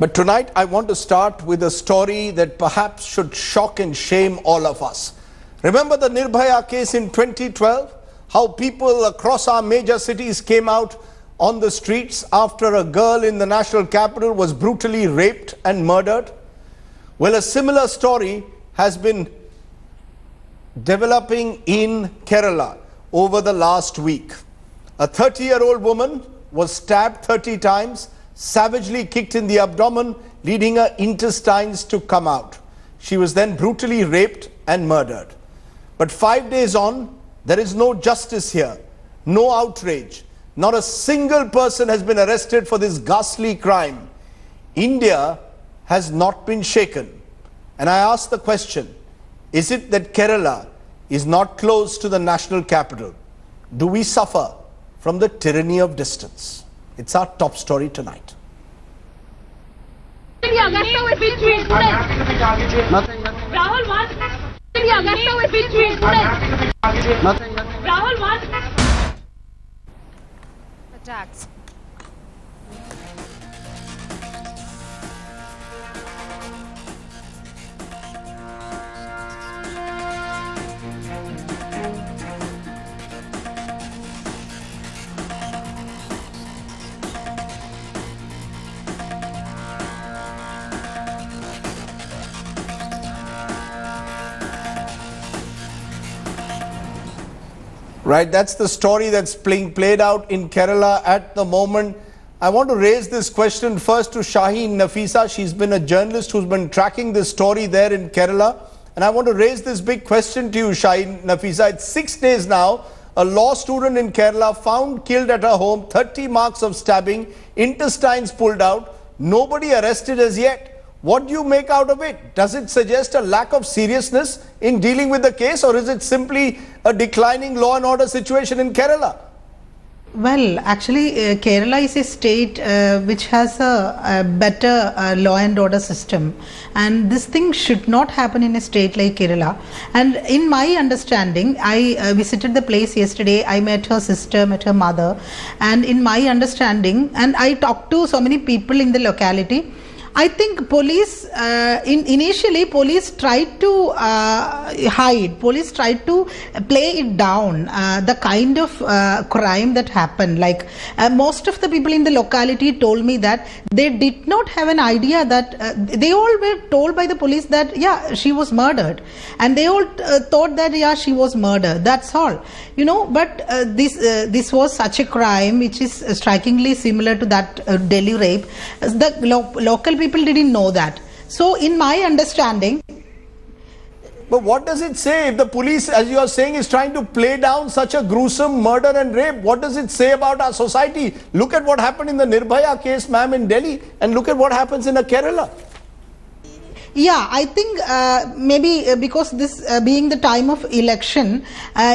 But tonight I want to start with a story that perhaps should shock and shame all of us. Remember the Nirbhaya case in 2012? How people across our major cities came out on the streets after a girl in the national capital was brutally raped and murdered? Well, a similar story has been developing in Kerala over the last week. A 30-year-old woman was stabbed 30 times, savagely kicked in the abdomen, leading her intestines to come out. She was then brutally raped and murdered. But 5 days on, there is no justice here, no outrage. Not a single person has been arrested for this ghastly crime. India has not been shaken. And I ask the question, is it that Kerala is not close to the national capital? Do we suffer from the tyranny of distance? It's our top story tonight. Attacks. Right, that's the story that's played out in Kerala at the moment. I want to raise this question first to Shaheen Nafisa. She's been a journalist who's been tracking this story there in Kerala. And I want to raise this big question to you, Shaheen Nafisa. It's 6 days now. A law student in Kerala found killed at her home, 30 marks of stabbing, intestines pulled out, nobody arrested as yet. What do you make out of it? Does it suggest a lack of seriousness in dealing with the case, or is it simply a declining law and order situation in Kerala? Well, actually, Kerala is a state which has a better law and order system, and this thing should not happen in a state like Kerala. And in my understanding, I visited the place yesterday. I met her sister, met her mother, and in my understanding, and I talked to so many people in the locality, I think police, initially police tried to hide, police tried to play it down, the kind of crime that happened. Like most of the people in the locality told me that they did not have an idea that, they all were told by the police that, yeah, she was murdered. And they all thought that, yeah, she was murdered, that's all. You know, but this was such a crime which is strikingly similar to that Delhi rape. The local people didn't know that. So in my understanding. But what does it say if the police, as you are saying, is trying to play down such a gruesome murder and rape? What does it say about our society? Look at what happened in the Nirbhaya case, ma'am, in Delhi, and look at what happens in Kerala. Yeah, I think maybe because this being the time of election,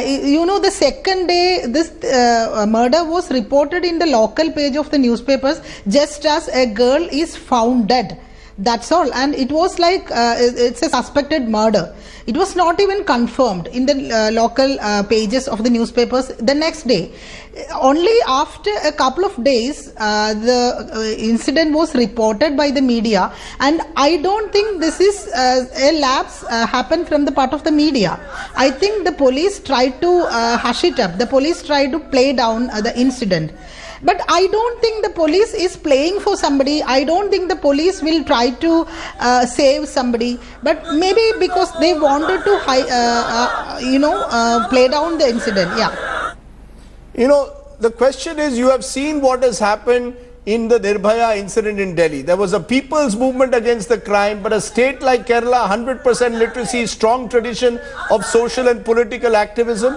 you know, the second day this murder was reported in the local page of the newspapers just as a girl is found dead. That's all. And it was like it's a suspected murder. It was not even confirmed in the local pages of the newspapers the next day. Only after a couple of days, the incident was reported by the media, and I don't think this is a lapse happened from the part of the media. I think the police tried to hush it up. The police tried to play down the incident. But I don't think the police is playing for somebody. I don't think the police will try to save somebody. But maybe because they wanted to, play down the incident. Yeah. You know, the question is, you have seen what has happened in the Nirbhaya incident in Delhi. There was a people's movement against the crime, but a state like Kerala, 100% literacy, strong tradition of social and political activism.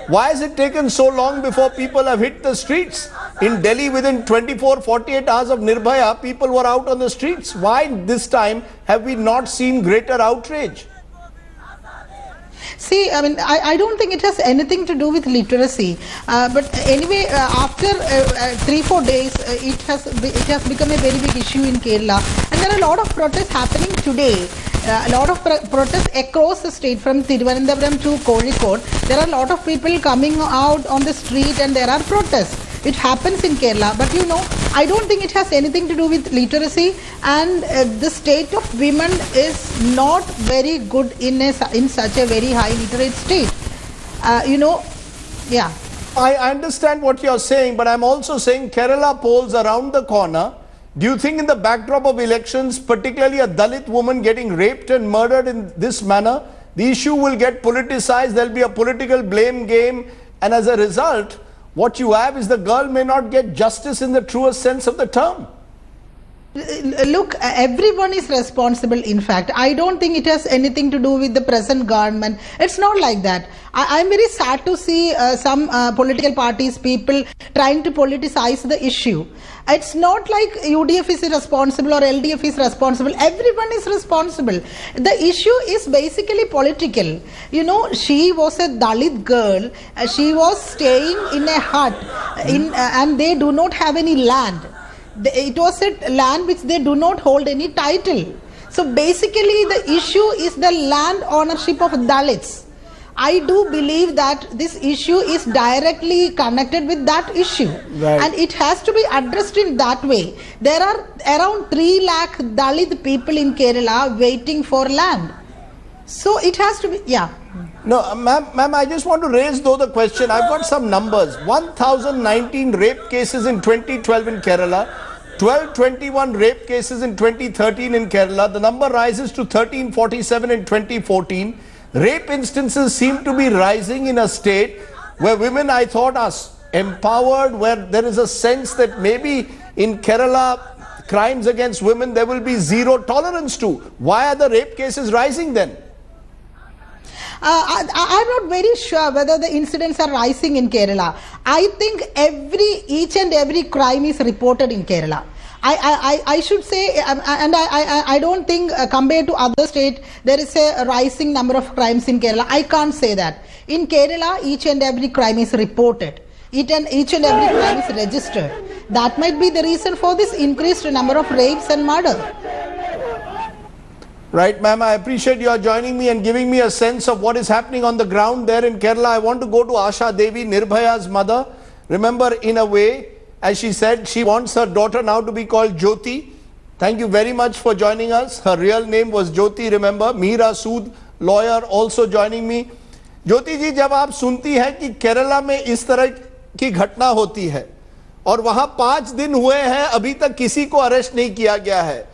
Why has it taken so long before people have hit the streets? In Delhi, within 24-48 hours of Nirbhaya, people were out on the streets. Why this time have we not seen greater outrage? See, I mean, I don't think it has anything to do with literacy. But anyway, after 3-4 days, it has become a very big issue in Kerala. And there are a lot of protests happening today. A lot of protests across the state, from Thiruvananthapuram to Kozhikode. There are a lot of people coming out on the street and there are protests. It happens in Kerala, but you know, I don't think it has anything to do with literacy, and the state of women is not very good in such a very high literate state. You know, yeah. I understand what you're saying, but I'm also saying Kerala polls around the corner. Do you think in the backdrop of elections, particularly a Dalit woman getting raped and murdered in this manner, the issue will get politicized, there'll be a political blame game, and as a result, what you have is the girl may not get justice in the truest sense of the term. Look, everyone is responsible. In fact, I don't think it has anything to do with the present government. It's not like that. I'm very sad to see some political parties, people trying to politicize the issue. It's not like UDF is responsible or LDF is responsible. Everyone is responsible. The issue is basically political. You know, she was a Dalit girl. She was staying in a hut, and they do not have any land. It was a land which they do not hold any title. So basically the issue is the land ownership of Dalits. I do believe that this issue is directly connected with that issue. Right. And it has to be addressed in that way. There are around 3 lakh Dalit people in Kerala waiting for land. So it has to be, yeah. No, ma'am, I just want to raise though the question. I've got some numbers. 1,019 rape cases in 2012 in Kerala. 1221 rape cases in 2013 in Kerala. The number rises to 1347 in 2014. Rape instances seem to be rising in a state where women, I thought, are empowered, where there is a sense that maybe in Kerala, crimes against women, there will be zero tolerance to. Why are the rape cases rising then? I'm not very sure whether the incidents are rising in Kerala. I think each and every crime is reported in Kerala. I should say, and I don't think compared to other states, there is a rising number of crimes in Kerala. I can't say that. In Kerala, each and every crime is reported. Each and every crime is registered. That might be the reason for this increased number of rapes and murder. Right, ma'am, I appreciate your joining me and giving me a sense of what is happening on the ground there in Kerala. I want to go to Asha Devi, Nirbhaya's mother. Remember, in a way, as she said, she wants her daughter now to be called Jyoti. Thank you very much for joining us. Her real name was Jyoti, remember. Mahila Sood, lawyer, also joining me. Jyoti ji, जब आप सुनती हैं कि केरला में इस तरह की घटना होती है और वहां 5 दिन हुए हैं, अभी तक किसी को अरेस्ट नहीं किया गया है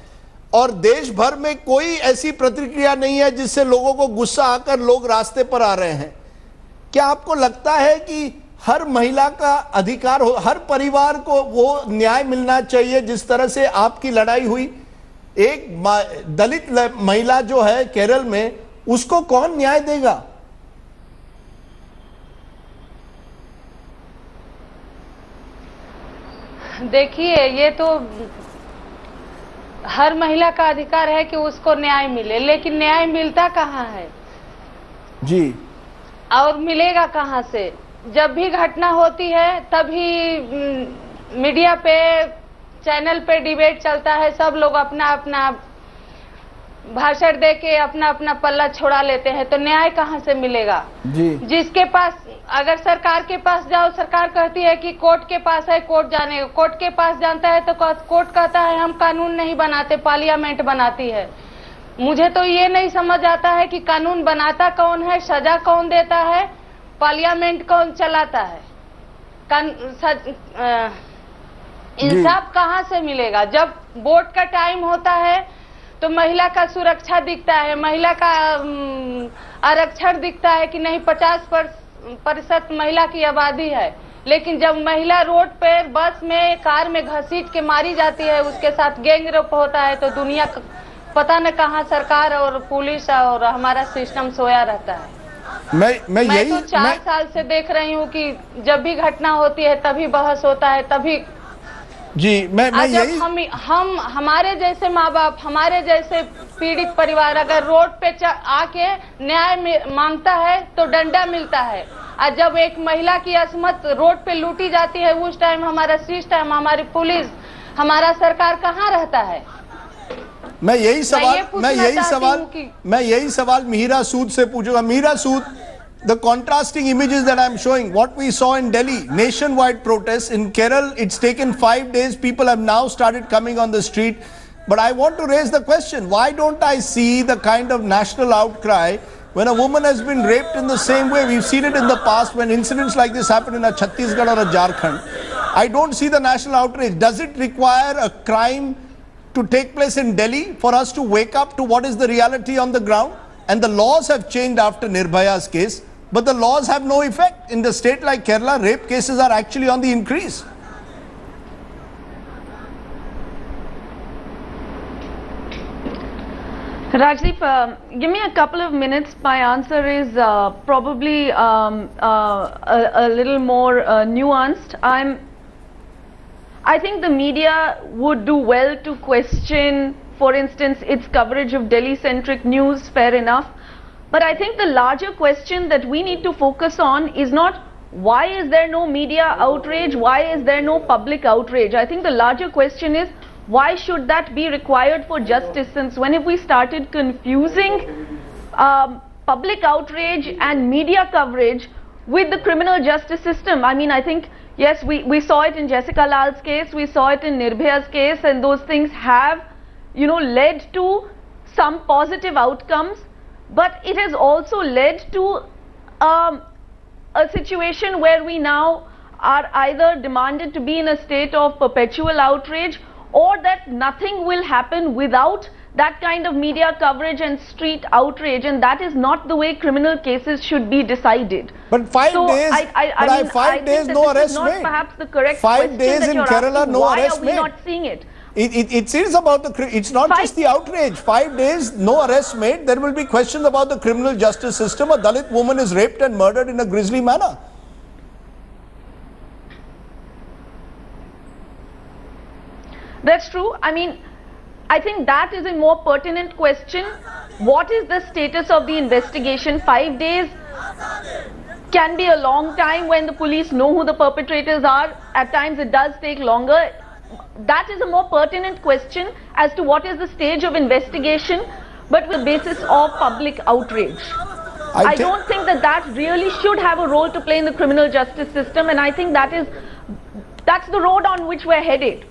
और देश भर में कोई ऐसी प्रतिक्रिया नहीं है जिससे लोगों को गुस्सा आकर लोग रास्ते पर आ रहे हैं, क्या आपको लगता है कि हर महिला का अधिकार हो, हर परिवार को वो न्याय मिलना चाहिए जिस तरह से आपकी लड़ाई हुई? एक दलित महिला जो है केरल में, उसको कौन न्याय देगा? देखिए, ये तो हर महिला का अधिकार है कि उसको न्याय मिले, लेकिन न्याय मिलता कहाँ है जी, और मिलेगा कहाँ से? जब भी घटना होती है तभी मीडिया पे, चैनल पे डिबेट चलता है, सब लोग अपना अपना भाषण दे के अपना अपना पल्ला छोड़ा लेते हैं, तो न्याय कहाँ से मिलेगा जी? जिसके पास, अगर सरकार के पास जाओ, सरकार कहती है कि कोर्ट के पास है, कोर्ट जाने, कोर्ट के पास जानता है तो कोर्ट कहता है हम कानून नहीं बनाते, पार्लियामेंट बनाती है। मुझे तो ये नहीं समझ आता है कि कानून बनाता कौन है, सजा कौन देता है, पार्लियामेंट कौन चलाता है? इंसाफ कहाँ से मिलेगा? जब वोट का टाइम होता है तो महिला का सुरक्षा दिखता है, महिला का आरक्षण दिखता है कि नहीं 50% महिला की आबादी है, लेकिन जब महिला रोड पे, बस में, कार में घसीट के मारी जाती है, उसके साथ गैंगरेप होता है, तो दुनिया पता न कहाँ सरकार और पुलिस और हमारा सिस्टम सोया रहता है। मैं तो 4 साल से देख रही हूँ कि जब भी घटना होती है तभी बहस होता है, तभी जी, मैं यही, हम हमारे जैसे माँ बाप, हमारे जैसे पीड़ित परिवार अगर रोड पे आके न्याय मांगता है तो डंडा मिलता है, और जब एक महिला की असमत रोड पे लूटी जाती है, उस टाइम हमारा सिस्टम, हमारी पुलिस, हमारा सरकार कहाँ रहता है? मैं यही सवाल महीरा सूद से पूछूंगा। महीरा सूद, the contrasting images that I'm showing, what we saw in Delhi, nationwide protests. In Kerala, it's taken 5 days. People have now started coming on the street. But I want to raise the question, why don't I see the kind of national outcry when a woman has been raped in the same way? We've seen it in the past when incidents like this happen in a Chhattisgarh or a Jharkhand. I don't see the national outrage. Does it require a crime to take place in Delhi for us to wake up to what is the reality on the ground? And the laws have changed after Nirbhaya's case, but the laws have no effect. In the state like Kerala, rape cases are actually on the increase. Rajdeep, give me a couple of minutes. My answer is probably a little more nuanced. I think the media would do well to question, for instance, its coverage of Delhi-centric news, fair enough. But I think the larger question that we need to focus on is not why is there no media outrage, why is there no public outrage. I think the larger question is why should that be required for justice, since when have we started confusing public outrage and media coverage with the criminal justice system? I mean, I think, yes, we saw it in Jessica Lal's case, we saw it in Nirbhaya's case, and those things have, you know, led to some positive outcomes, but it has also led to a situation where we now are either demanded to be in a state of perpetual outrage, or that nothing will happen without that kind of media coverage and street outrage, and that is not the way criminal cases should be decided. But 5 days, I mean, 5 days, no arrest made. Perhaps the correct 5 days in Kerala, no arrest made. Why are we not seeing it? It is about it's not just the outrage. 5 days, no arrest made. There will be questions about the criminal justice system. A Dalit woman is raped and murdered in a grisly manner. That's true. I mean, I think that is a more pertinent question. What is the status of the investigation? 5 days can be a long time when the police know who the perpetrators are. At times it does take longer. That is a more pertinent question as to what is the stage of investigation, but with the basis of public outrage. I don't think that really should have a role to play in the criminal justice system, and I think that's the road on which we're headed.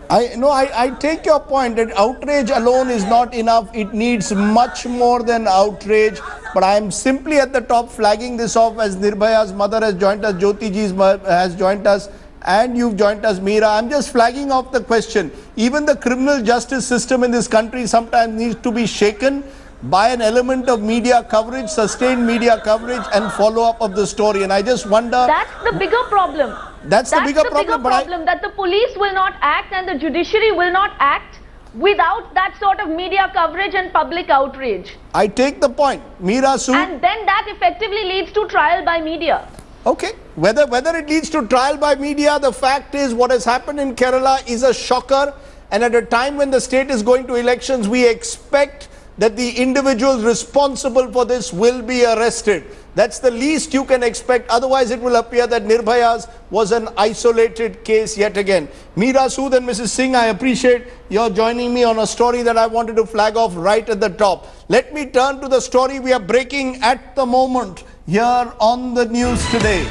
I take your point that outrage alone is not enough. It needs much more than outrage. But I am simply at the top flagging this off as Nirbhaya's mother has joined us, Jyoti ji has joined us, and you've joined us, Meera. I'm just flagging off the question. Even the criminal justice system in this country sometimes needs to be shaken by an element of media coverage, sustained media coverage, and follow-up of the story. And I just wonder... That's the bigger problem. That's the bigger problem, that the police will not act and the judiciary will not act without that sort of media coverage and public outrage. I take the point. Meera Sood. And then that effectively leads to trial by media. Okay. Whether it leads to trial by media, the fact is what has happened in Kerala is a shocker. And at a time when the state is going to elections, we expect that the individuals responsible for this will be arrested. That's the least you can expect. Otherwise, it will appear that Nirbhaya's was an isolated case yet again. Meera Sood and Mrs. Singh, I appreciate your joining me on a story that I wanted to flag off right at the top. Let me turn to the story we are breaking at the moment here on the news today.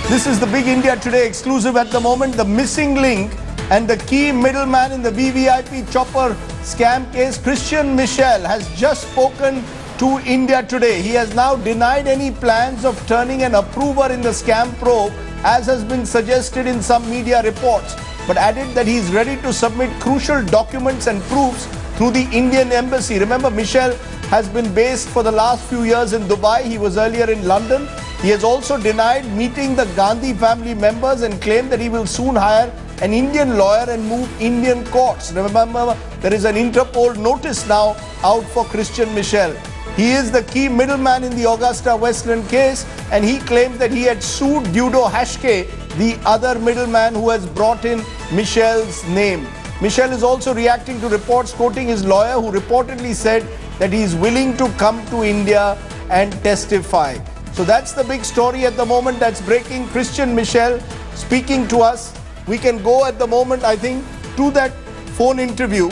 This is the Big India Today exclusive at the moment. The missing link and the key middleman in the VVIP chopper scam case, Christian Michel, has just spoken to India Today. He has now denied any plans of turning an approver in the scam probe, as has been suggested in some media reports, but added that he is ready to submit crucial documents and proofs through the Indian embassy. Remember, Michel has been based for the last few years in Dubai. He was earlier in London. He has also denied meeting the Gandhi family members and claimed that he will soon hire an Indian lawyer and move Indian courts. Remember, there is an Interpol notice now out for Christian Michel. He is the key middleman in the Augusta Westland case, and he claims that he had sued Dudo Hashke, the other middleman who has brought in Michel's name. Michel is also reacting to reports quoting his lawyer, who reportedly said that he is willing to come to India and testify. So that's the big story at the moment that's breaking. Christian Michel speaking to us. We can go at the moment, I think, to that phone interview.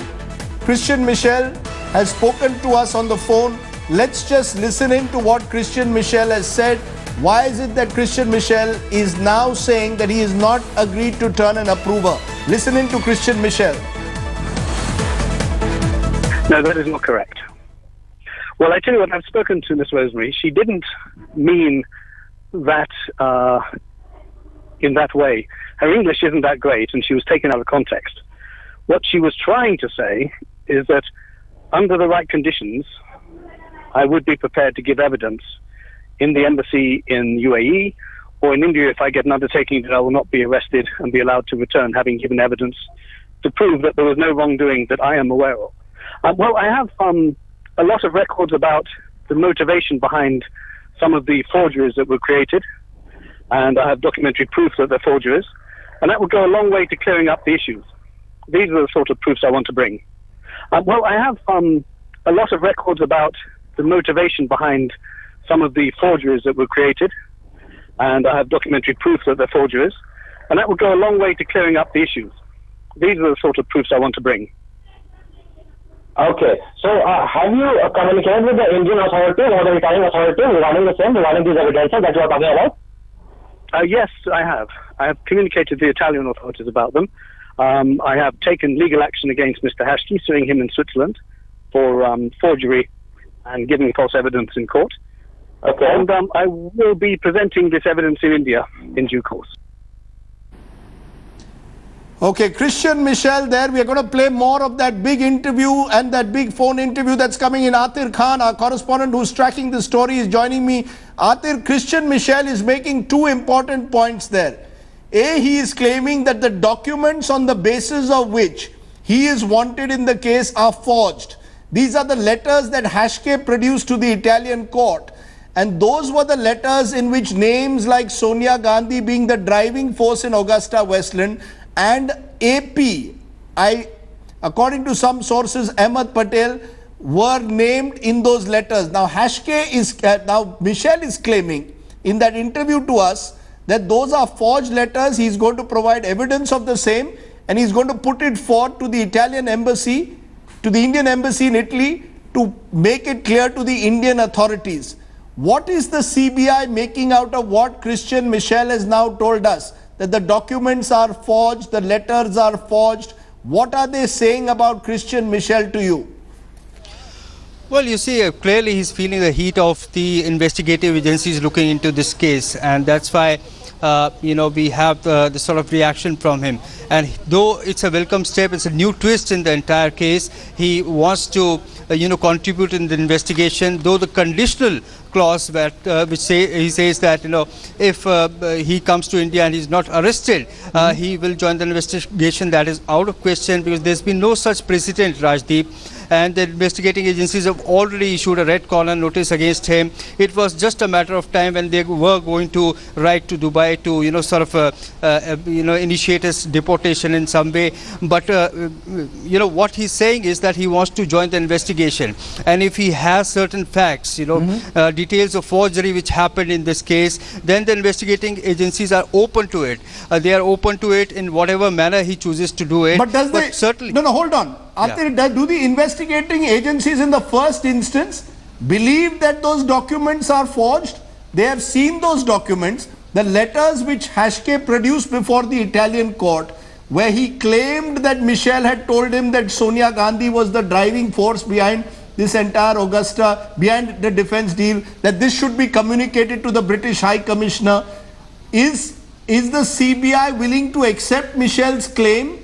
Christian Michel has spoken to us on the phone Let's just listen in to what Christian Michel has said. Why is it that Christian Michel is now saying that he is not agreed to turn an approver? Listen in to Christian Michel. No, that is not correct. Well, I tell you what, I've spoken to Miss Rosemary. She didn't mean that in that way. Her English isn't that great, and she was taken out of context. What she was trying to say is that under the right conditions, I would be prepared to give evidence in the embassy in UAE or in India if I get an undertaking that I will not be arrested and be allowed to return, having given evidence to prove that there was no wrongdoing that I am aware of. Well, I have a lot of records about the motivation behind some of the forgeries that were created, and I have documentary proof that they're forgeries, and that would go a long way to clearing up the issues. These are the sort of proofs I want to bring. Well, I have a lot of records about the motivation behind some of the forgeries that were created, and I have documentary proof that they're forgeries, and that would go a long way to clearing up the issues. These are the sort of proofs I want to bring. Okay, so have you communicated with the Indian authorities or the Italian authorities regarding the same, regarding these evidences that you are talking about? Yes, I have. I have communicated to the Italian authorities about them. I have taken legal action against Mr. Hashki, suing him in Switzerland for forgery and giving false evidence in court. Okay. And I will be presenting this evidence in India in due course. Okay, Christian Michel there. We are going to play more of that big interview and that big phone interview that's coming in. Atir Khan, our correspondent who's tracking the story, is joining me. Atir, Christian Michel is making two important points there. A, he is claiming that the documents on the basis of which he is wanted in the case are forged. These are the letters that Hashke produced to the Italian court. And those were the letters in which names like Sonia Gandhi being the driving force in Augusta Westland and according to some sources, Ahmed Patel were named in those letters. Now Michel is claiming in that interview to us that those are forged letters. He's going to provide evidence of the same, and he's going to put it forward to the Italian embassy, to the Indian embassy in Italy, to make it clear to the Indian authorities. What is the CBI making out of what Christian Michel has now told us? That the documents are forged, the letters are forged. What are they saying about Christian Michel to you? Well, you see, clearly he's feeling the heat of the investigative agencies looking into this case, and that's why we have the sort of reaction from him. And though it's a welcome step, it's a new twist in the entire case. He wants to contribute in the investigation, though the conditional clause which he says that if he comes to India and he's not arrested, he will join the investigation. That is out of question, because there's been no such precedent, Rajdeep, and the investigating agencies have already issued a red corner notice against him. It was just a matter of time when they were going to write to Dubai to initiate his deportation in some way. But what he's saying is that he wants to join the investigation, and if he has certain facts, details of forgery which happened in this case, then the investigating agencies are open to it. They are open to it in whatever manner he chooses to do it. But certainly, no, hold on. Yeah. Do the investigating agencies in the first instance believe that those documents are forged? They have seen those documents, the letters which Hashke produced before the Italian court, where he claimed that Michel had told him that Sonia Gandhi was the driving force behind this entire Augusta, behind the defense deal, that this should be communicated to the British High Commissioner. Is the CBI willing to accept Michel's claim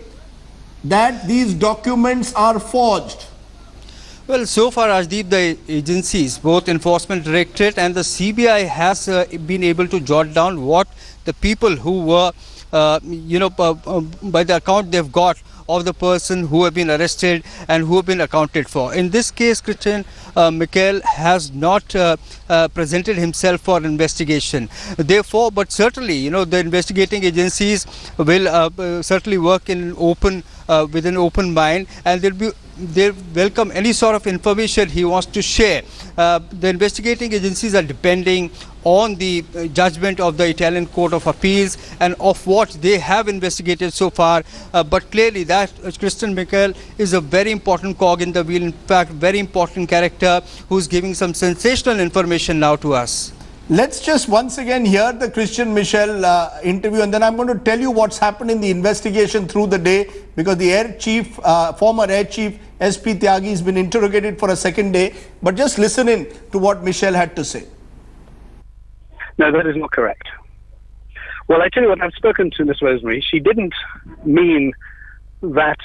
that these documents are forged? Well, so far, Rajdeep, the agencies, both Enforcement Directorate and the CBI, has been able to jot down what the people who were, by the account they've got of the person who have been arrested and who have been accounted for. In this case, Christian Michel has not presented himself for investigation. Therefore, but certainly, the investigating agencies will certainly work in with an open mind, and they'll welcome any sort of information he wants to share. The investigating agencies are depending on the judgment of the Italian Court of Appeals and of what they have investigated so far. But clearly that Christian Michel is a very important cog in the wheel, in fact, very important character who's giving some sensational information now to us. Let's just once again hear the Christian Michel interview, and then I'm going to tell you what's happened in the investigation through the day, because the Air Chief, former Air Chief SP Tyagi has been interrogated for a second day. But just listen in to what Michel had to say. No, that is not correct. Well, I tell you what, I've spoken to Miss Rosemary. She didn't mean that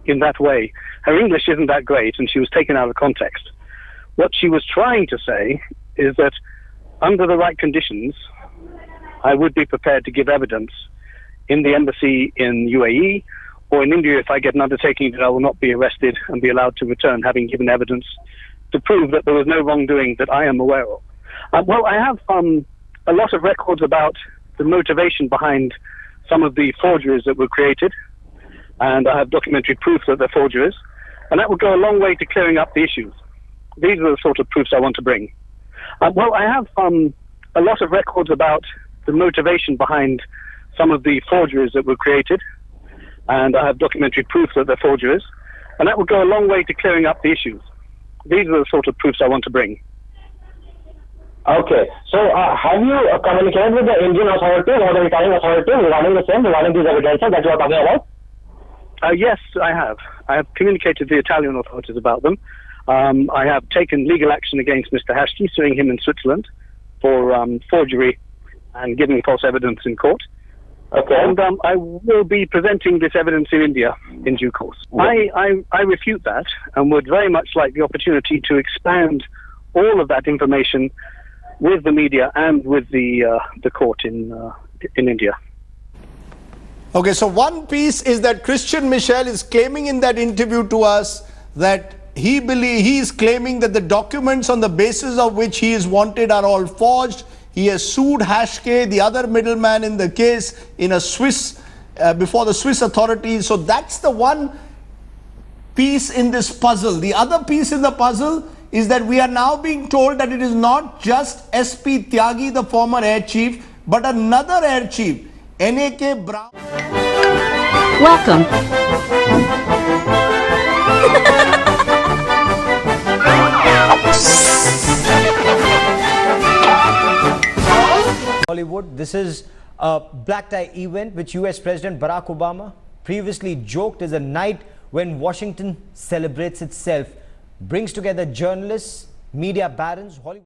in that way. Her English isn't that great, and she was taken out of context. What she was trying to say is that under the right conditions, I would be prepared to give evidence in the embassy in UAE or in India if I get an undertaking that I will not be arrested and be allowed to return having given evidence to prove that there was no wrongdoing that I am aware of. Well, I have a lot of records about the motivation behind some of the forgeries that were created, and I have documentary proof that they're forgeries, and that would go a long way to clearing up the issues. These are the sort of proofs I want to bring. Well, I have a lot of records about the motivation behind some of the forgeries that were created, and I have documentary proof that they're forgeries, and that would go a long way to clearing up the issues. These are the sort of proofs I want to bring. Okay. So, have you communicated with the Indian authority or the Italian authority regarding the same, regarding these evidences that you are talking about? Yes, I have. I have communicated to the Italian authorities about them. I have taken legal action against Mr. Hashki, suing him in Switzerland for forgery and giving false evidence in court. Okay. And I will be presenting this evidence in India in due course. I refute that and would very much like the opportunity to expand all of that information with the media and with the court in India. Okay, so one piece is that Christian Michel is claiming in that interview to us that he is claiming that the documents on the basis of which he is wanted are all forged. He has sued Hashke, the other middleman in the case, in a Swiss before the Swiss authorities. So that's the one piece in this puzzle. The other piece in the puzzle is that we are now being told that it is not just SP Tyagi, the former air chief, but another air chief, N.A.K. Brown. Welcome. Hollywood. This is a black tie event which US President Barack Obama previously joked is a night when Washington celebrates itself, brings together journalists, media barons, Hollywood.